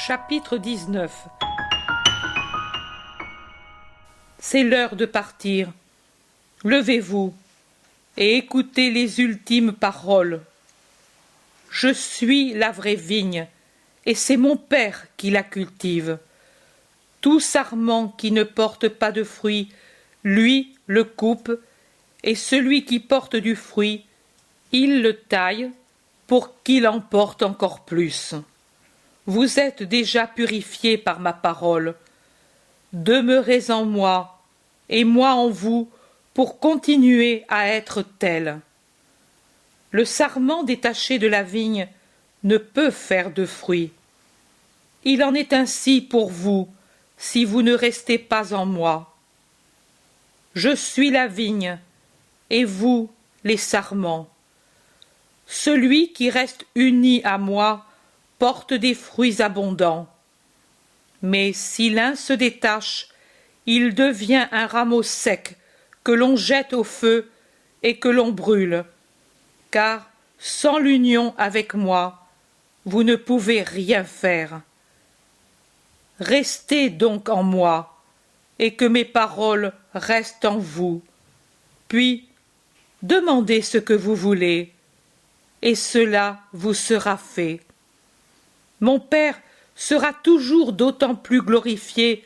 Chapitre 19. C'est l'heure de partir. Levez-vous et écoutez les ultimes paroles. Je suis la vraie vigne, et c'est mon Père qui la cultive. Tout sarment qui ne porte pas de fruit, lui le coupe, et celui qui porte du fruit, il le taille pour qu'il en porte encore plus. Vous êtes déjà purifiés par ma parole. Demeurez en moi, et moi en vous, pour continuer à être tels. Le sarment détaché de la vigne ne peut faire de fruit. Il en est ainsi pour vous, si vous ne restez pas en moi. Je suis la vigne, et vous, les sarments. Celui qui reste uni à moi porte des fruits abondants. Mais si l'un se détache, il devient un rameau sec que l'on jette au feu et que l'on brûle. Car sans l'union avec moi, vous ne pouvez rien faire. Restez donc en moi, et que mes paroles restent en vous. Puis, demandez ce que vous voulez, et cela vous sera fait. Mon Père sera toujours d'autant plus glorifié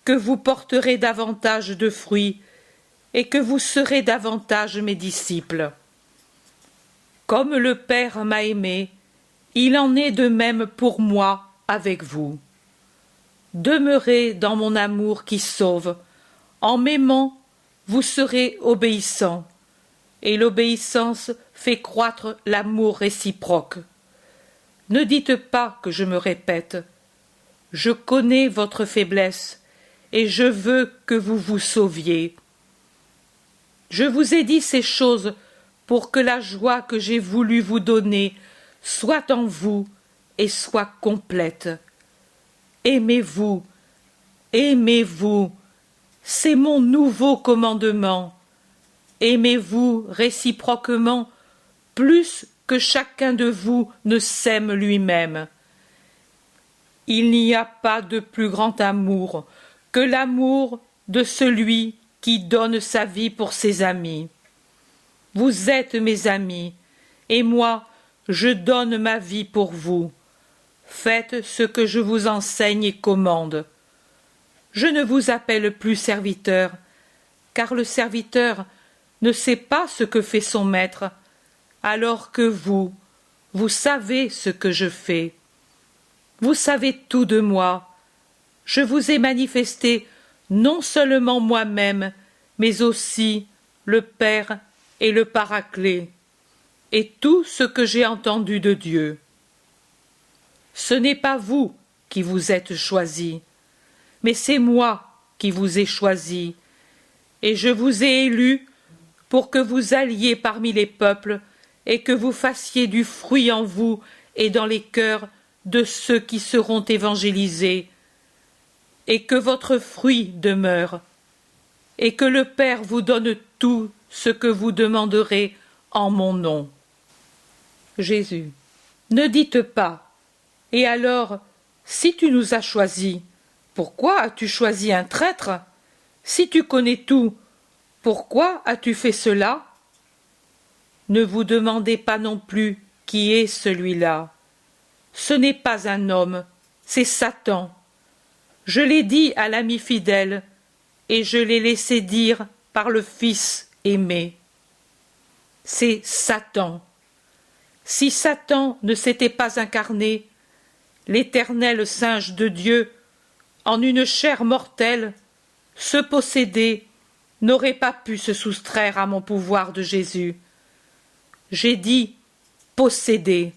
que vous porterez davantage de fruits et que vous serez davantage mes disciples. Comme le Père m'a aimé, il en est de même pour moi avec vous. Demeurez dans mon amour qui sauve. En m'aimant, vous serez obéissants, et l'obéissance fait croître l'amour réciproque. Ne dites pas que je me répète. Je connais votre faiblesse, et je veux que vous vous sauviez. Je vous ai dit ces choses pour que la joie que j'ai voulu vous donner soit en vous et soit complète. Aimez-vous, aimez-vous, c'est mon nouveau commandement. Aimez-vous réciproquement plus que chacun de vous ne s'aime lui-même. Il n'y a pas de plus grand amour que l'amour de celui qui donne sa vie pour ses amis. Vous êtes mes amis, et moi, je donne ma vie pour vous. Faites ce que je vous enseigne et commande. Je ne vous appelle plus serviteur, car le serviteur ne sait pas ce que fait son maître, alors que vous savez ce que je fais. Vous savez tout de moi. Je vous ai manifesté non seulement moi-même, mais aussi le Père et le Paraclet, et tout ce que j'ai entendu de Dieu. Ce n'est pas vous qui vous êtes choisis, mais c'est moi qui vous ai choisis, et je vous ai élus pour que vous alliez parmi les peuples et que vous fassiez du fruit en vous et dans les cœurs de ceux qui seront évangélisés, et que votre fruit demeure, et que le Père vous donne tout ce que vous demanderez en mon nom. Jésus. Ne dites pas, et alors, si tu nous as choisis, pourquoi as-tu choisi un traître? Si tu connais tout, pourquoi as-tu fait cela? Ne vous demandez pas non plus qui est celui-là. Ce n'est pas un homme, c'est Satan. Je l'ai dit à l'ami fidèle, et je l'ai laissé dire par le Fils aimé. C'est Satan. Si Satan ne s'était pas incarné, l'éternel singe de Dieu, en une chair mortelle, ce possédé n'aurait pas pu se soustraire à mon pouvoir de Jésus. J'ai dit possédé.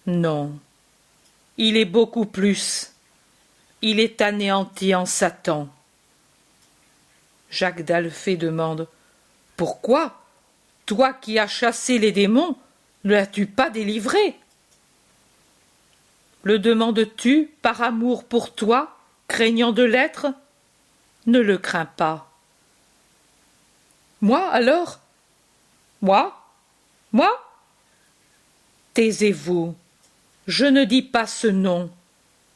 Non, il est beaucoup plus. Il est anéanti en Satan. Jacques d'Alphée demande: pourquoi, toi qui as chassé les démons, ne l'as-tu pas délivré? Le demandes-tu par amour pour toi, craignant de l'être? Ne le crains pas. Moi alors? Moi? Taisez-vous. Je ne dis pas ce nom.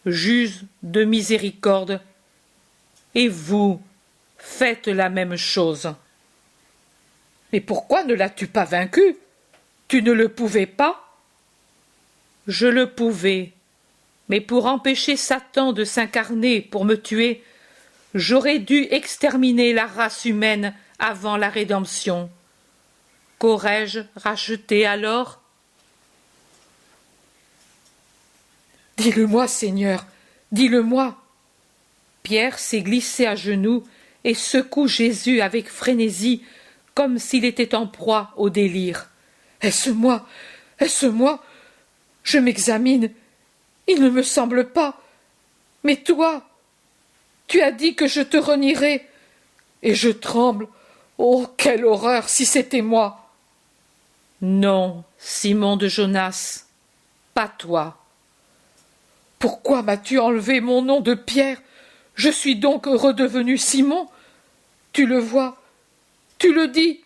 j'use de miséricorde, et vous faites la même chose. Mais pourquoi ne l'as-tu pas vaincu? Tu ne le pouvais pas? Je le pouvais, mais pour empêcher Satan de s'incarner pour me tuer, j'aurais dû exterminer la race humaine avant la rédemption. Qu'aurais-je racheté alors? Dis-le-moi, Seigneur, dis-le-moi. Pierre s'est glissé à genoux et secoue Jésus avec frénésie, comme s'il était en proie au délire. Est-ce moi? Est-ce moi? Je m'examine. Il ne me semble pas. Mais toi, tu as dit que je te renierais. Et je tremble. Oh, quelle horreur, si c'était moi! Non, Simon de Jonas, pas toi. Pourquoi m'as-tu enlevé mon nom de Pierre? Je suis donc redevenu Simon? Tu le vois, tu le dis,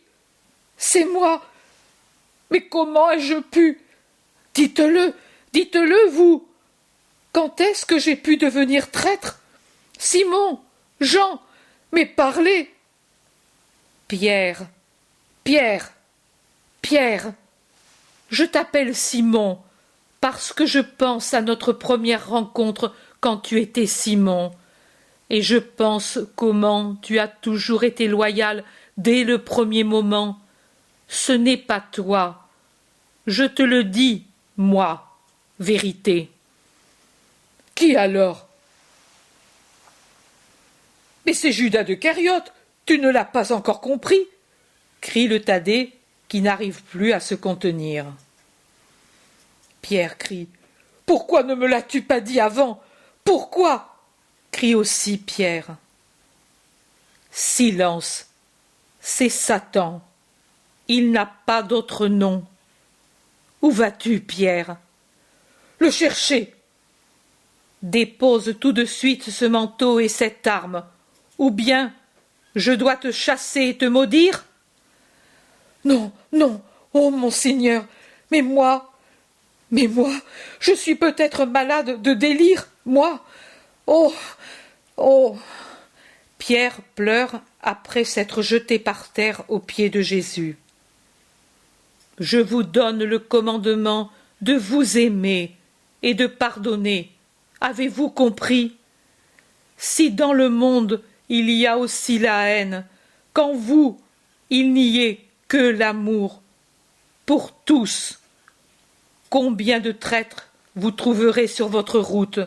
c'est moi. Mais comment ai-je pu? Dites-le, dites-le, vous. Quand est-ce que j'ai pu devenir traître? Simon, Jean, mais parlez. Pierre, Pierre, Pierre, je t'appelle Simon, parce que je pense à notre première rencontre quand tu étais Simon, et je pense comment tu as toujours été loyal dès le premier moment. Ce n'est pas toi. Je te le dis, moi, vérité. Qui alors? Mais c'est Judas de Cariote, tu ne l'as pas encore compris, crie le Thaddée, qui n'arrive plus à se contenir. Pierre crie. Pourquoi ne me l'as-tu pas dit avant? Pourquoi? Crie aussi Pierre. Silence. C'est Satan. Il n'a pas d'autre nom. Où vas-tu, Pierre? Le chercher. Dépose tout de suite ce manteau et cette arme, ou bien je dois te chasser et te maudire? Non, non, oh mon Seigneur, mais moi, je suis peut-être malade de délire, moi. Oh, oh. Pierre pleure après s'être jeté par terre aux pieds de Jésus. Je vous donne le commandement de vous aimer et de pardonner. Avez-vous compris? Si dans le monde il y a aussi la haine, qu'en vous il n'y ait que l'amour pour tous. Combien de traîtres vous trouverez sur votre route,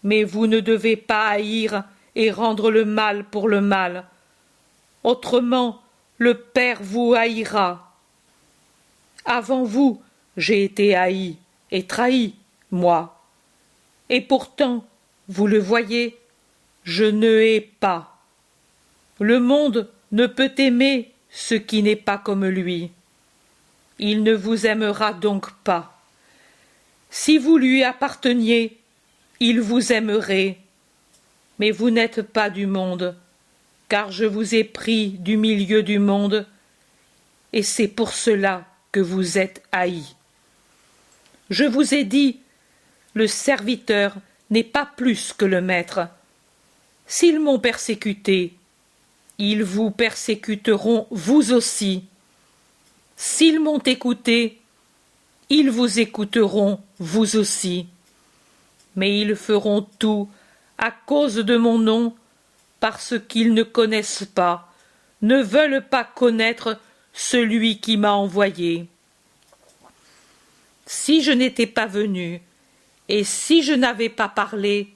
mais vous ne devez pas haïr et rendre le mal pour le mal. Autrement, le Père vous haïra. Avant vous, j'ai été haï et trahi, moi. Et pourtant, vous le voyez, je ne hais pas. Le monde ne peut aimer ce qui n'est pas comme lui. Il ne vous aimera donc pas. Si vous lui apparteniez, il vous aimerait. Mais vous n'êtes pas du monde, car je vous ai pris du milieu du monde, et c'est pour cela que vous êtes haïs. Je vous ai dit, le serviteur n'est pas plus que le maître. S'ils m'ont persécuté, ils vous persécuteront vous aussi. S'ils m'ont écouté, ils vous écouteront vous aussi. Mais ils feront tout à cause de mon nom, parce qu'ils ne connaissent pas, ne veulent pas connaître celui qui m'a envoyé. Si je n'étais pas venu, et si je n'avais pas parlé,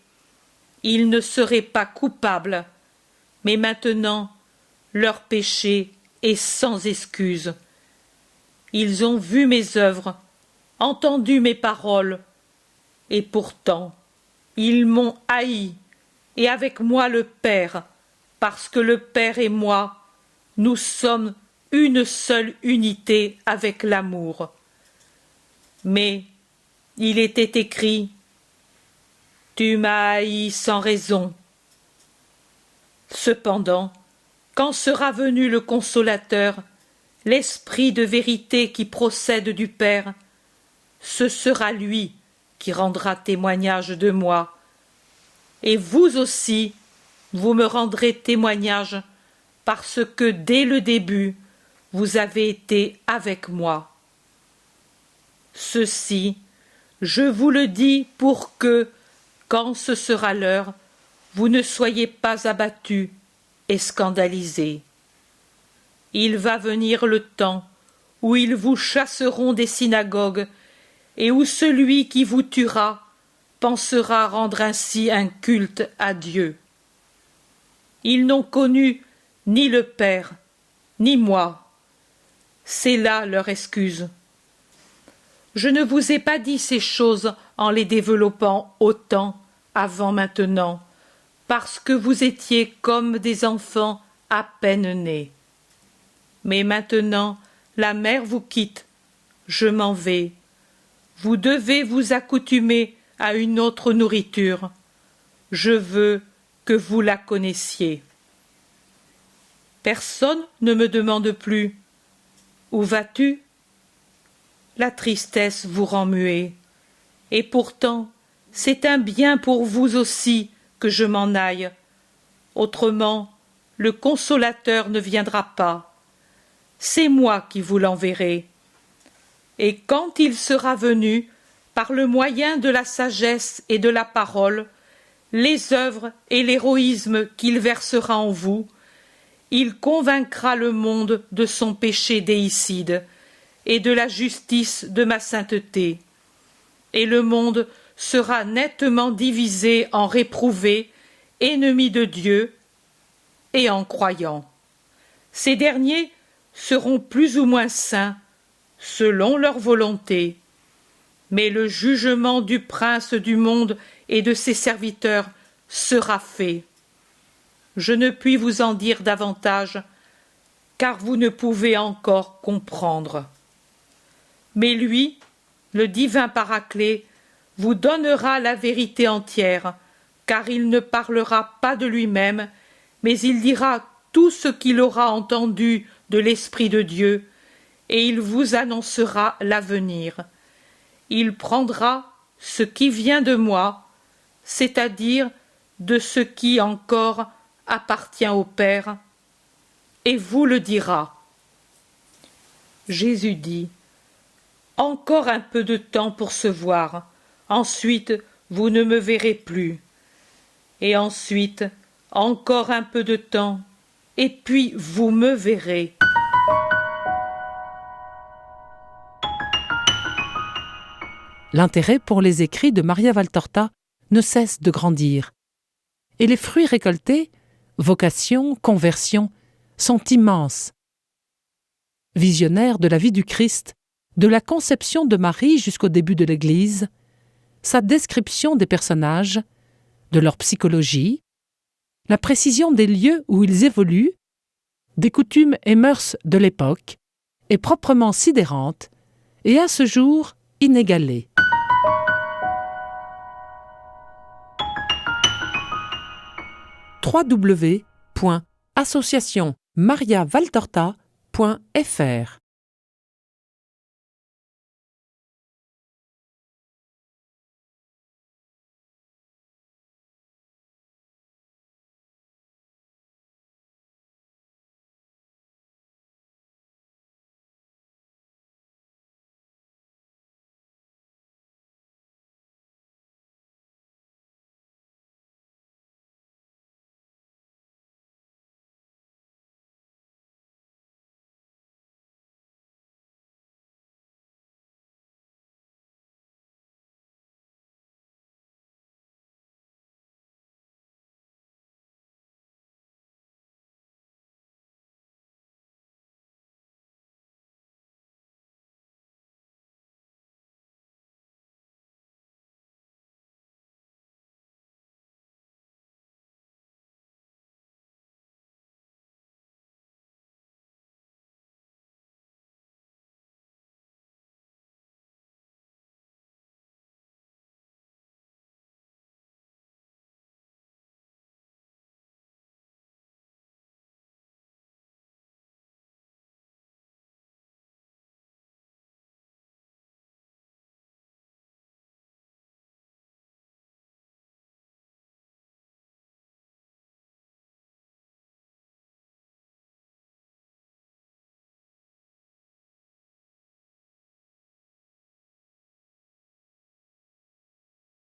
ils ne seraient pas coupables, mais maintenant leur péché est sans excuse. Ils ont vu mes œuvres, entendu mes paroles, et pourtant ils m'ont haï, et avec moi le Père, parce que le Père et moi, nous sommes une seule unité avec l'amour. Mais il était écrit, tu m'as haï sans raison. Cependant, quand sera venu le Consolateur, l'Esprit de vérité qui procède du Père, ce sera lui qui rendra témoignage de moi, et vous aussi, vous me rendrez témoignage, parce que dès le début, vous avez été avec moi. Ceci, je vous le dis pour que, quand ce sera l'heure, vous ne soyez pas abattus et scandalisés. Il va venir le temps où ils vous chasseront des synagogues et où celui qui vous tuera pensera rendre ainsi un culte à Dieu. Ils n'ont connu ni le Père, ni moi. C'est là leur excuse. Je ne vous ai pas dit ces choses en les développant autant avant maintenant, parce que vous étiez comme des enfants à peine nés. Mais maintenant, la mère vous quitte, je m'en vais. Vous devez vous accoutumer à une autre nourriture. Je veux que vous la connaissiez. Personne ne me demande plus « Où vas-tu » La tristesse vous rend muet. Et pourtant, c'est un bien pour vous aussi que je m'en aille. Autrement, le consolateur ne viendra pas. C'est moi qui vous l'enverrai. Et quand il sera venu, par le moyen de la sagesse et de la parole, les œuvres et l'héroïsme qu'il versera en vous, il convaincra le monde de son péché déicide et de la justice de ma sainteté. Et le monde sera nettement divisé en réprouvés, ennemis de Dieu, et en croyants. Ces derniers seront plus ou moins saints, selon leur volonté. Mais le jugement du prince du monde et de ses serviteurs sera fait. Je ne puis vous en dire davantage, car vous ne pouvez encore comprendre. Mais lui, le divin Paraclet, vous donnera la vérité entière, car il ne parlera pas de lui-même, mais il dira tout ce qu'il aura entendu de l'Esprit de Dieu, et il vous annoncera l'avenir. Il prendra ce qui vient de moi, c'est-à-dire de ce qui encore appartient au Père, et vous le dira. Jésus dit, « Encore un peu de temps pour se voir, ensuite vous ne me verrez plus. Et ensuite, encore un peu de temps, et puis vous me verrez. » L'intérêt pour les écrits de Maria Valtorta ne cesse de grandir. Et les fruits récoltés, vocation, conversion, sont immenses. Visionnaire de la vie du Christ, de la conception de Marie jusqu'au début de l'Église, sa description des personnages, de leur psychologie, la précision des lieux où ils évoluent, des coutumes et mœurs de l'époque, est proprement sidérante et à ce jour inégalée. www.associationmariavaltorta.fr